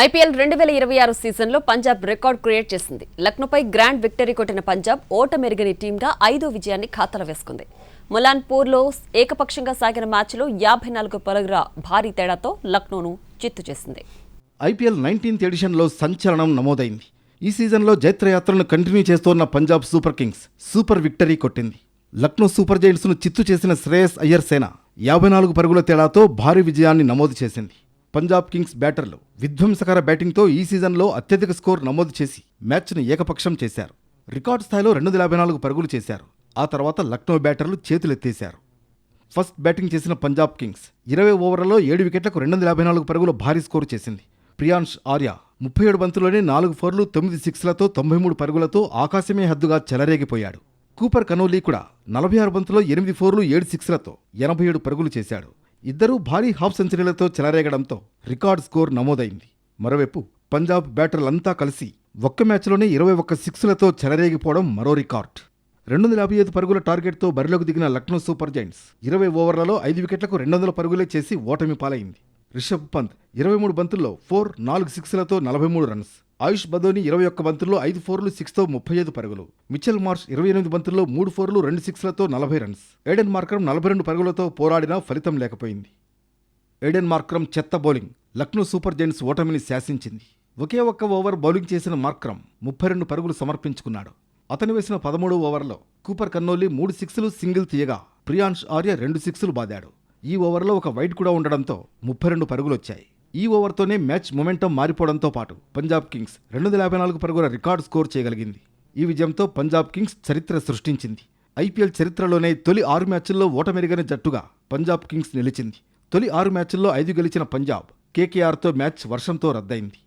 IPL 2026 సీజన్లో Punjab record create చేసింది. లక్నోపై grand victory కొట్టిన పంజాబ్ ఓటమెరుగని టీంగా 5వ విజయాన్ని ఖాతాలో వేసుకుంది. ములాన్పూర్లో ఏకపక్షంగా సాగిన మ్యాచ్లో 54 పరుగుల భారీ తేడాతో లక్నోను చిత్తు చేసింది. ఐపీఎల్ 19th ఎడిషన్లో సంచలనం నమోదైంది. ఈ సీజన్లో జైత్రయాత్రను కంటిన్యూ చేస్తోన్న Punjab super Kings super victory కొట్టింది. లక్నో సూపర్ జైంట్స్ను చిత్తు చేసిన శ్రేయస్ అయ్యర్ సేన 54 పరుగుల తేడాతో భారీ విజయాన్ని నమోదు చేసింది. పంజాబ్ కింగ్స్ బ్యాటర్లు విధ్వంసకర బ్యాటింగ్తో ఈ సీజన్లో అత్యధిక స్కోర్ నమోదు చేసి మ్యాచ్ను ఏకపక్షం చేశారు. రికార్డు స్థాయిలో 254 పరుగులు చేశారు. ఆ తర్వాత లక్నో బ్యాటర్లు చేతులెత్తేశారు. ఫస్ట్ బ్యాటింగ్ చేసిన పంజాబ్ కింగ్స్ 20 ఓవర్లలో 7 వికెట్లకు 254 పరుగుల భారీ స్కోరు చేసింది. ప్రియాంష్ ఆర్య 37 బంతుల్లోనే 4 ఫోర్లు 9 సిక్స్లతో 93 పరుగులతో ఆకాశమే హద్దుగా చెలరేగిపోయాడు. కూపర్ కనోలీ కూడా 46 బంతుల్లో 8 ఫోర్లు 7 సిక్స్లతో 87 పరుగులు చేశాడు. ఇద్దరూ భారీ హాఫ్ సెంచరీలతో చెలరేగడంతో రికార్డ్ స్కోర్ నమోదైంది. మరోవైపు పంజాబ్ బ్యాటర్లంతా కలిసి ఒక్క మ్యాచ్లోనే 21 సిక్స్లతో చెలరేగిపోవడం మరో రికార్డ్. 255 పరుగుల టార్గెట్తో బరిలోకి దిగిన లక్నో సూపర్ జైంట్స్ 20 ఓవర్లలో 5 వికెట్లకు 200 పరుగులే చేసి ఓటమి పాలైంది. రిషబ్ పంత్ 23 బంతుల్లో 4 సిక్స్లతో 43 రన్స్. ఆయుష్ బదోని 21 బంతుల్లో 5 ఫోర్లు 6తో 35 పరుగులు. మిచెల్ మార్ష్ 28 బంతుల్లో 3 ఫోర్లు 2 సిక్స్లతో 40 రన్స్. ఏడెన్ మార్క్రమ్ 42 పరుగులతో పోరాడినా ఫలితం లేకపోయింది. ఏడెన్ మార్క్రమ్ చెత్త బౌలింగ్ లక్నో సూపర్ జైంట్స్ ఓటమిని శాసించింది. ఒకే ఒక్క ఓవర్ బౌలింగ్ చేసిన మార్క్రమ్ 32 పరుగులు సమర్పించుకున్నాడు. అతను వేసిన 13వ ఓవర్లో కూపర్ కన్నోలీ 3 సిక్స్లు సింగిల్ తీయగా ప్రియాంష్ ఆర్య 2 సిక్స్లు బాదాడు. ఈ ఓవర్లో ఒక వైడ్ కూడా ఉండడంతో 32 పరుగులొచ్చాయి. ఈ ఓవర్తోనే మ్యాచ్ మొమెంటం మారిపోవడంతో పాటు పంజాబ్ కింగ్స్ 254 పరుగుల రికార్డు స్కోర్ చేయగలిగింది. ఈ విజయంతో పంజాబ్ కింగ్స్ చరిత్ర సృష్టించింది. ఐపీఎల్ చరిత్రలోనే తొలి 6 మ్యాచ్ల్లో ఓటమెరుగని జట్టుగా పంజాబ్ కింగ్స్ నిలిచింది. తొలి 6 మ్యాచ్ల్లో 5 గెలిచిన పంజాబ్ కేకేఆర్తో మ్యాచ్ వర్షంతో రద్దయింది.